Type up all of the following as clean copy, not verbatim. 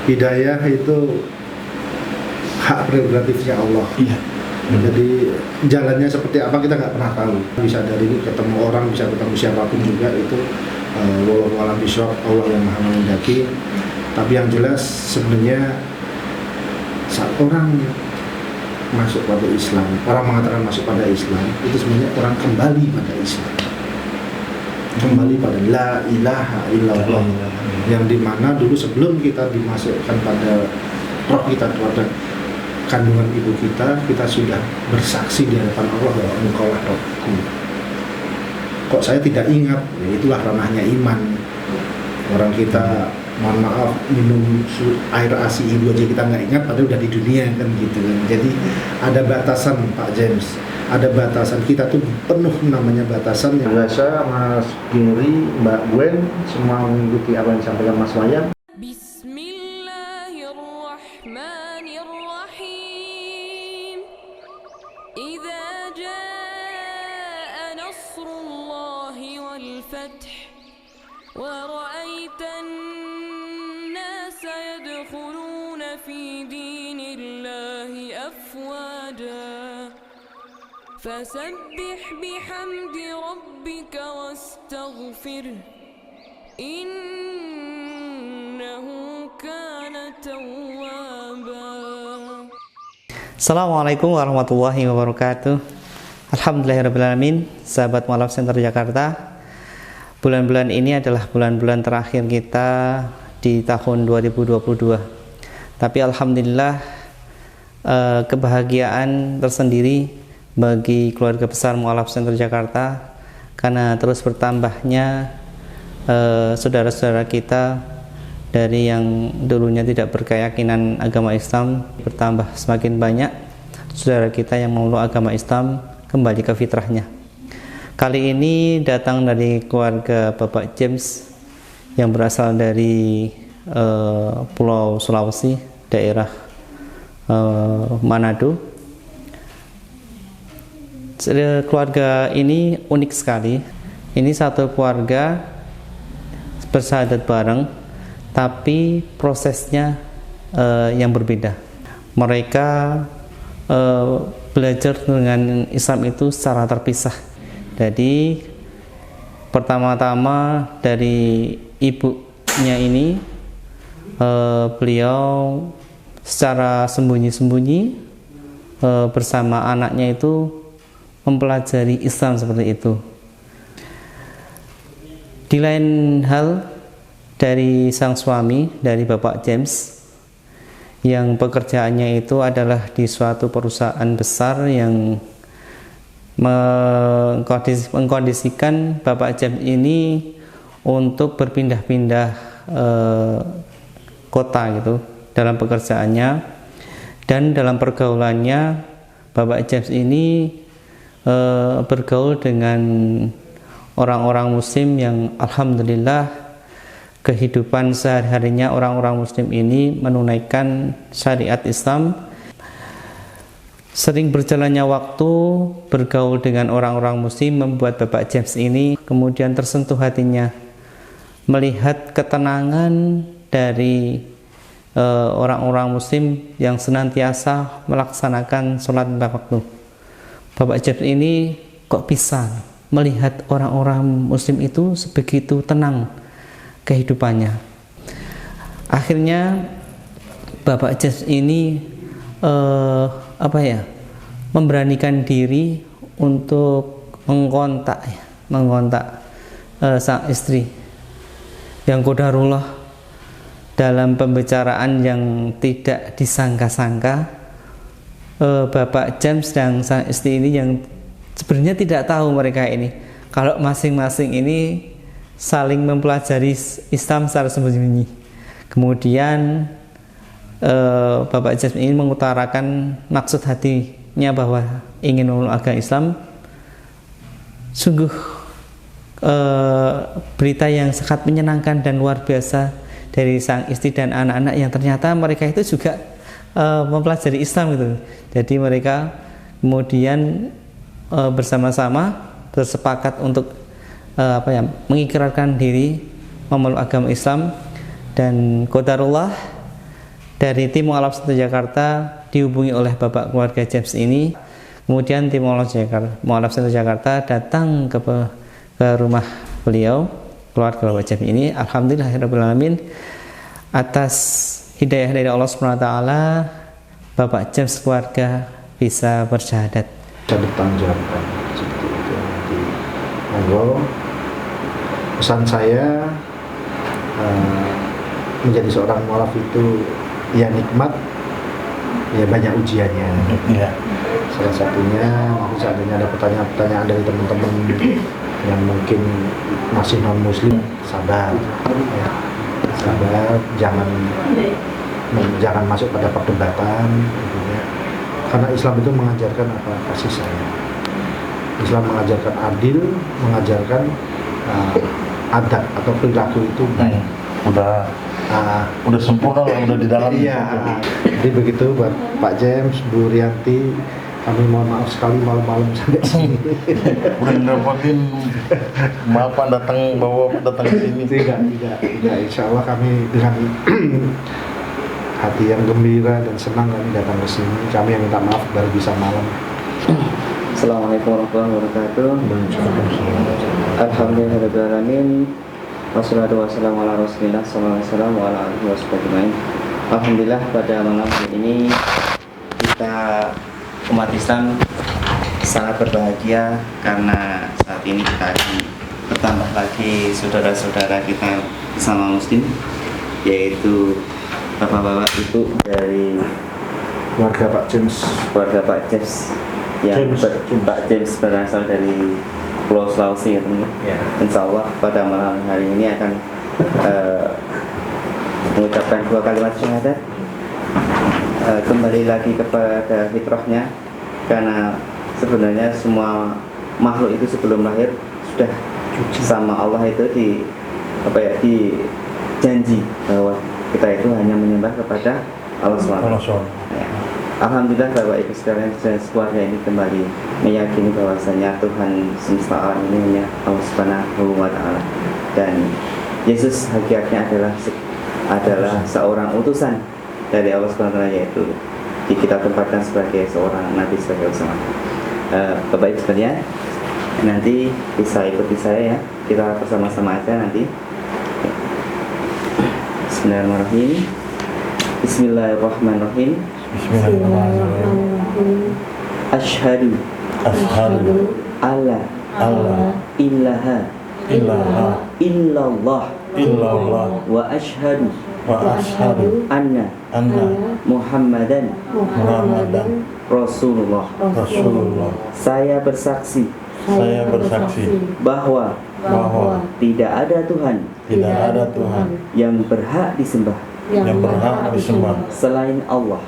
hidayah itu hak prerogatifnya Allah. Iya. Jadi jalannya seperti apa kita nggak pernah tahu. Bisa dari ketemu orang, bisa ketemu siapapun juga itu wallahu a'lam bishawab, Allah yang maha menghendaki. Tapi yang jelas sebenarnya saat orang masuk pada Islam, orang mengatakan masuk pada Islam, itu sebenarnya orang kembali pada Islam, kembali pada la ilaha illallah, yang dimana dulu sebelum kita dimasukkan pada roh kita pada kandungan ibu kita sudah bersaksi di hadapan Allah bahwa engkaulah Rabbku. Kok saya tidak ingat? Ya, itulah ranahnya iman. Orang kita, mohon maaf, minum air ASI ibu aja kita nggak ingat, padahal udah di dunia kan gitu kan. Jadi ada batasan Pak James, ada batasan, kita tuh penuh namanya batasan. Biasa Mas Giri, Mbak Gwen semua mengikuti apa yang disampaikan Mas Wayan. Bismillahirrahmanirrahim. Idza jaa nasrullahi wal fath wa ra'aitan nasa yadkhuluna fi dinillahi afwaja fasabbih bihamdi rabbika wastaghfirh innahu kana tawwaba. Assalamualaikum warahmatullahi wabarakatuh. Alhamdulillahirrahmanirrahim. Sahabat Mu'alaf Center Jakarta, bulan-bulan ini adalah bulan-bulan terakhir kita di tahun 2022. Tapi alhamdulillah kebahagiaan tersendiri bagi keluarga besar Mu'alaf Center Jakarta karena terus bertambahnya saudara-saudara kita dari yang dulunya tidak berkeyakinan agama Islam, bertambah semakin banyak saudara kita yang memeluk agama Islam kembali ke fitrahnya. Kali ini datang dari keluarga Bapak James yang berasal dari Pulau Sulawesi, daerah Manado. Keluarga ini unik sekali. Ini satu keluarga bersahadat bareng, tapi prosesnya yang berbeda. Mereka belajar dengan Islam itu secara terpisah. Jadi pertama-tama dari ibunya ini beliau secara sembunyi-sembunyi bersama anaknya itu mempelajari Islam seperti itu. Di lain hal dari sang suami, dari Bapak James, yang pekerjaannya itu adalah di suatu perusahaan besar yang mengkondisikan Bapak James ini untuk berpindah-pindah kota gitu dalam pekerjaannya, dan dalam pergaulannya Bapak James ini bergaul dengan orang-orang muslim yang alhamdulillah kehidupan sehari-harinya orang-orang muslim ini menunaikan syariat Islam. Sering berjalannya waktu bergaul dengan orang-orang muslim membuat Bapak James ini kemudian tersentuh hatinya melihat ketenangan dari orang-orang muslim yang senantiasa melaksanakan sholat lima waktu. Bapak James ini kok bisa melihat orang-orang muslim itu sebegitu tenang kehidupannya. Akhirnya Bapak James ini memberanikan diri untuk mengkontak sang istri yang qadarullah dalam pembicaraan yang tidak disangka-sangka. Bapak James dan sang istri ini yang sebenarnya tidak tahu mereka ini kalau masing-masing ini saling mempelajari Islam secara sembunyi. Kemudian Bapak James ini mengutarakan maksud hatinya bahwa ingin memeluk agama Islam. Sungguh berita yang sangat menyenangkan dan luar biasa dari sang istri dan anak-anak yang ternyata mereka itu juga mempelajari Islam gitu. Jadi mereka kemudian bersama-sama bersepakat untuk mengikrarkan diri memeluk agama Islam, dan qadarullah dari tim Mualaf Center Jakarta dihubungi oleh Bapak keluarga James ini. Kemudian tim Mualaf Center Jakarta datang ke rumah beliau, keluarga Bapak James ini. Alhamdulillahirrahmanirrahim, atas hidayah dari Allah SWT, Bapak James keluarga bisa bersyahadat. Bisa bertanggungjawabkan seperti itu. Nanti monggo, pesan saya, menjadi seorang mualaf itu ya nikmat, ya banyak ujiannya. Iya. Salah satunya mungkin seandainya ada pertanyaan-pertanyaan dari teman-teman yang mungkin masih non muslim, sabar, ya. Sabar, jangan masuk pada perdebatan, gitu ya. Karena Islam itu mengajarkan apa? Kasih sayang. Islam mengajarkan adil, mengajarkan adab atau perilaku itu baik. Udah sempurna lah, udah di dalam. Iya. Jadi begitu buat Pak James, Bu Rianti, kami mohon maaf sekali malam-malam sampai sini. Udah ngerepotin, maaf Pak datang ke sini. Tidak. Insya Allah kami dengan hati yang gembira dan senang kami datang ke sini. Kami yang minta maaf baru bisa malam. Assalamualaikum warahmatullahi wabarakatuh. Alhamdulillahirrahmanirrahim. Wassalatu wassalamu ala rasulillah sallallahu alaihi wasallam wa ala alihi wasallam. Alhamdulillah, pada malam hari ini kita umat Islam sangat berbahagia karena saat ini kita bertambah lagi saudara-saudara kita sesama muslim, yaitu bapak-bapak ibu dari Keluarga Pak James yang Pak James berasal dari Pulau Sulawesi, ya teman. Insya Allah pada malam hari ini akan mengucapkan 2 kalimat syahadat, kembali lagi kepada fitrahnya, karena sebenarnya semua makhluk itu sebelum lahir sudah sama Allah itu janji bahwa kita itu hanya menyembah kepada Allah SWT. Ya. Alhamdulillah Bapak Ibu sekalian dan keluarga ini kembali meyakini bahwasanya Tuhan semesta alam ini hanya Allah Subhanahu wa Ta'ala, dan Yesus hakikatnya adalah seorang utusan dari Allah Subhanahu wa Ta'ala, yaitu kita tempatkan sebagai seorang nabi, sebagai utusan. Bapak Ibu sekalian, nanti bisa ikuti saya ya, kita bersama-sama aja nanti. Bismillahirrahmanirrahim. Bismillahirrahmanirrahim. Asyhadu alla ilaha illallah wa asyhadu anna Muhammadan Rasulullah. Saya bersaksi bahwa tidak ada Tuhan yang berhak disembah selain Allah.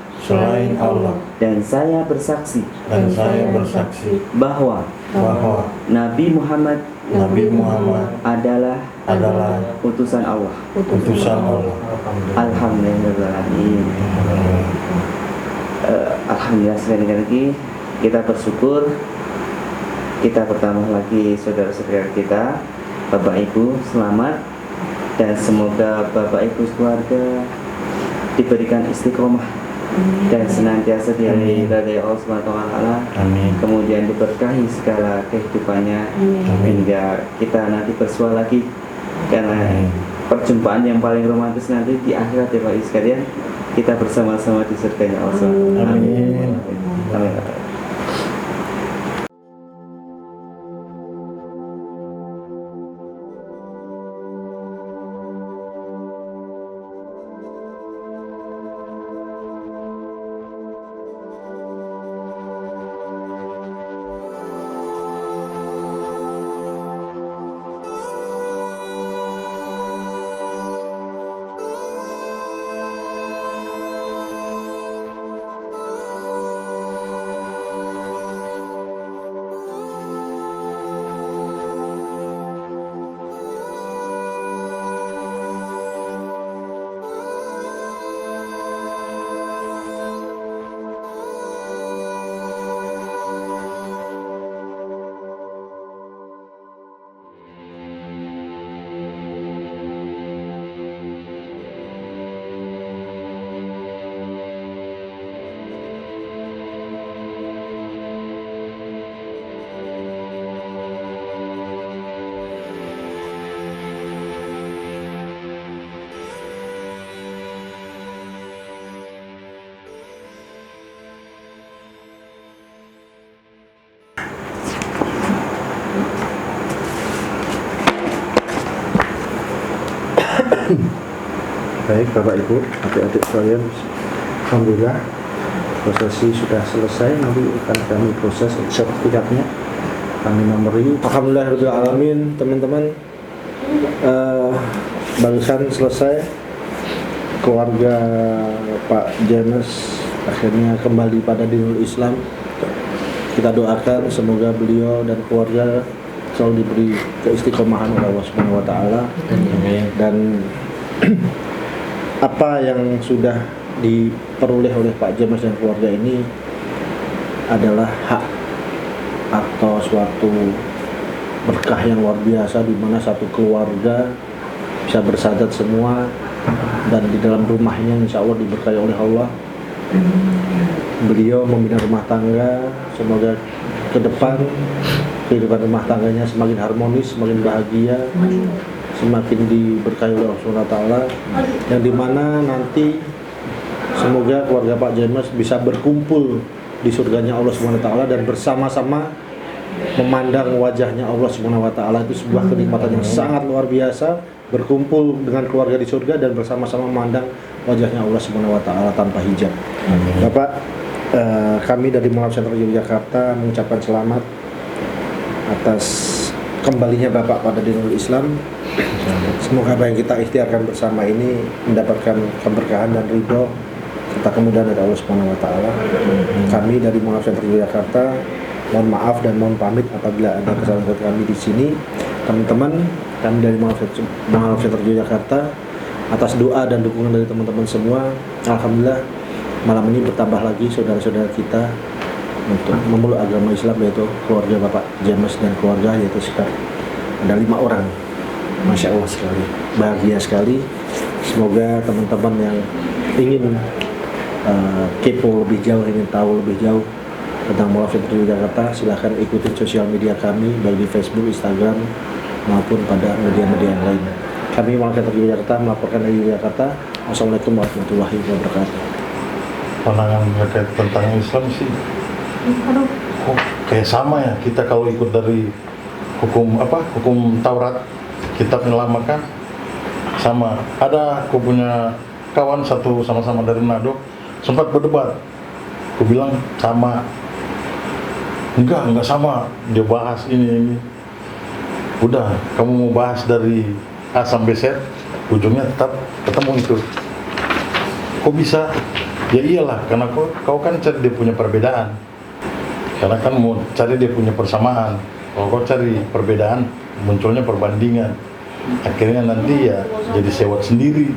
Dan saya bersaksi bahwa Nabi Muhammad adalah utusan Allah. Alhamdulillahirrahmanirrahim. Alhamdulillah, sekali lagi kita bersyukur kita bertambah lagi saudara-saudara kita. Bapak Ibu selamat, dan semoga Bapak Ibu keluarga diberikan istiqomah dan senantiasa diridhai Allah SWT. Kemudian diberkahi segala kehidupannya hingga kita nanti bersua lagi, karena perjumpaan yang paling romantis nanti di akhirat ya Pak Ibu sekalian, kita bersama-sama di surganya Allah SWT. Amin. Baik Bapak Ibu, adik-adik sekalian, alhamdulillah prosesi sudah selesai. Nanti akan kami proses sertifikatnya, kami nomori. Alhamdulillahirrahmanirrahim. Teman-teman, barusan selesai, keluarga Pak James akhirnya kembali pada dinul Islam. Kita doakan semoga beliau dan keluarga selalu diberi keistiqomahan oleh Allah Subhanahu wa taala. Dan apa yang sudah diperoleh oleh Pak James dan keluarga ini adalah hak atau suatu berkah yang luar biasa, di mana satu keluarga bisa bersahadat semua dan di dalam rumahnya insya Allah diberkahi oleh Allah. Beliau membina rumah tangga, semoga ke depan kehidupan rumah tangganya semakin harmonis, semakin bahagia, semakin diberkahi oleh Allah SWT, yang dimana nanti semoga keluarga Pak James bisa berkumpul di surganya Allah SWT dan bersama-sama memandang wajahnya Allah SWT. Itu sebuah kenikmatan yang sangat luar biasa, berkumpul dengan keluarga di surga dan bersama-sama memandang wajahnya Allah SWT tanpa hijab. Bapak, kami dari Mualaf Center Yogyakarta mengucapkan selamat atas kembalinya Bapak pada dinul Islam. Semoga apa yang kita ikhtiarkan bersama ini mendapatkan keberkahan dan ridho serta kemudahan dari Allah Subhanahu wa taala. Kami dari Mualaf Center Yogyakarta mohon maaf dan mohon pamit apabila ada kesalahan kami di sini. Teman-teman, kami dari Mualaf Center Yogyakarta atas doa dan dukungan dari teman-teman semua, alhamdulillah malam ini bertambah lagi saudara-saudara kita untuk memeluk agama Islam, yaitu keluarga Bapak James dan keluarga, yaitu sekitar ada 5 orang. Masya Allah sekali, bahagia sekali. Semoga teman-teman yang ingin kepo lebih jauh, ingin tahu lebih jauh tentang Mualaf Center Yogyakarta, silahkan ikuti sosial media kami baik di Facebook, Instagram maupun pada media-media yang lain. Kami Mualaf Center Yogyakarta melaporkan dari Yogyakarta. Wassalamualaikum warahmatullahi wabarakatuh. Pandangan terkait tentang Islam sih, kok kayak sama ya, kita kalau ikut dari hukum Taurat, kitab yang lama kan sama. Ada aku punya kawan satu sama-sama dari Manado, sempat berdebat. Aku bilang sama, enggak sama. Dia bahas ini. Udah, kamu mau bahas dari A sampai Z, ujungnya tetap ketemu itu. Kok bisa? Ya iyalah, karena kau kan cari dia punya perbedaan. Karena kan mau cari dia punya persamaan. Kalau kau cari perbedaan, munculnya perbandingan. Akhirnya nanti ya jadi sewot sendiri.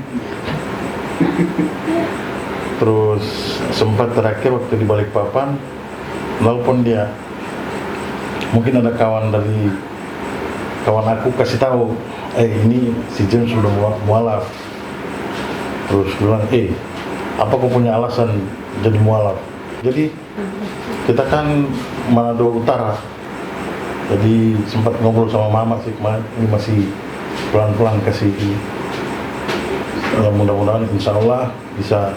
Terus sempat terakhir waktu di Balikpapan, nelpon dia. Mungkin ada kawan aku kasih tahu, ini si James sudah mualaf. Terus bilang, apa kau punya alasan jadi mualaf? Jadi kita kan Manado Utara, jadi sempat ngobrol sama mama sih kemarin. Ini masih pelan-pelan kasih. Ya mudah-mudahan insya Allah bisa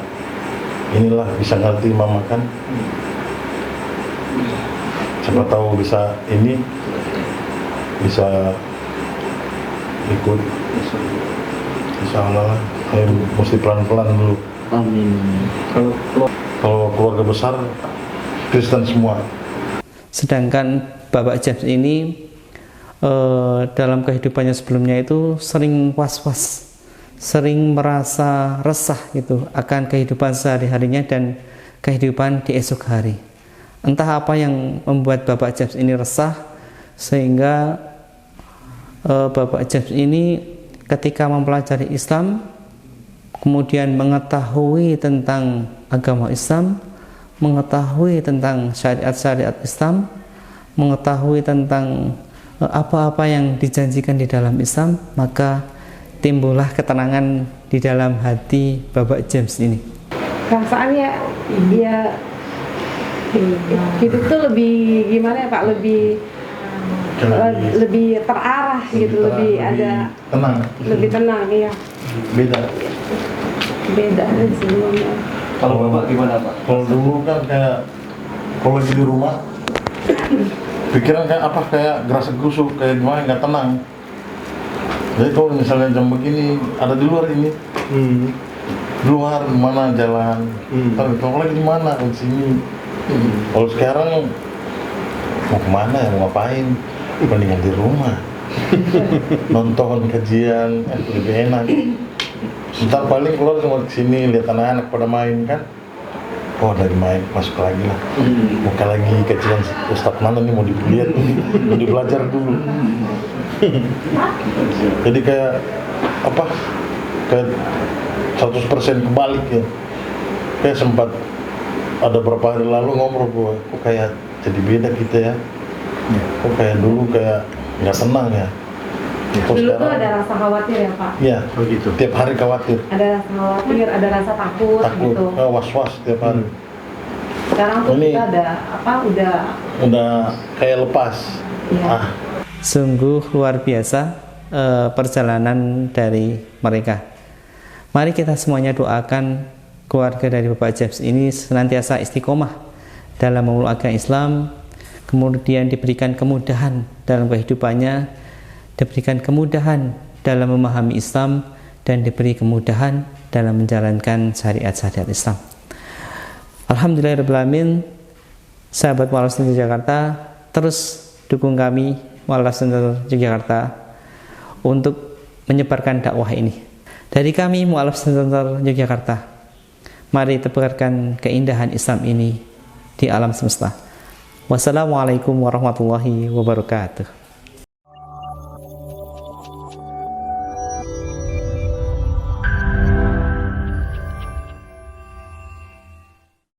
ngerti mama kan. Siapa tahu bisa ikut. Insya Allah mesti pelan-pelan dulu. Amin. Kalau keluarga besar Kristen semua. Sedangkan Bapak James ini dalam kehidupannya sebelumnya itu sering was-was, sering merasa resah gitu akan kehidupan sehari-harinya dan kehidupan di esok hari. Entah apa yang membuat Bapak James ini resah sehingga Bapak James ini ketika mempelajari Islam, kemudian mengetahui tentang agama Islam, mengetahui tentang syariat-syariat Islam, mengetahui tentang apa-apa yang dijanjikan di dalam Islam, maka timbullah ketenangan di dalam hati Bapak James ini. Perasaannya ya hidup tuh lebih gimana ya Pak, lebih terarah gitu, lebih ada tenang. lebih tenang ya. Beda Dari sebelumnya. Kalau Bapak gimana Pak? Kalau dulu kan kayak kalau lagi di rumah pikiran kayak gerasa gerusuk, kayak gimana, nggak tenang. Jadi kalau misalnya jam begini ada di luar ini, luar mana jalan, kalau lagi di mana di sini. Kalau sekarang mau kemana ya, mau ngapain? Mendingan di rumah nonton kajian, lebih enak. Ntar paling keluar cuma kesini lihat anak-anak pada main kan. Oh dari main masuk lagi lah, buka lagi kajian Ustadz mana nih mau dilihat, mau dibelajar dulu. Jadi kayak apa? Kayak 100% kebalik ya. Kayak sempat ada beberapa hari lalu ngobrol gue, kok kayak jadi beda kita ya. Kok kayak dulu kayak nggak tenang ya. Dulu tuh ada rasa khawatir ya Pak? Iya, begitu. tiap hari khawatir. Ada rasa khawatir, ada rasa takut gitu. Was-was tiap hari. Sekarang tuh Ini kita ada apa? Udah kayak lepas. Iya. Sungguh luar biasa perjalanan dari mereka. Mari kita semuanya doakan keluarga dari Bapak James ini senantiasa istiqomah dalam memeluk agama Islam, kemudian diberikan kemudahan dalam kehidupannya, diberikan kemudahan dalam memahami Islam, dan diberi kemudahan dalam menjalankan syariat-syariat Islam. Alhamdulillahirrahmanirrahim. Sahabat Mu'alaf Center Jakarta, terus dukung kami Mu'alaf Center Yogyakarta untuk menyebarkan dakwah ini. Dari kami Mu'alaf Center Yogyakarta, mari tebarkan keindahan Islam ini di alam semesta. Wassalamualaikum warahmatullahi wabarakatuh.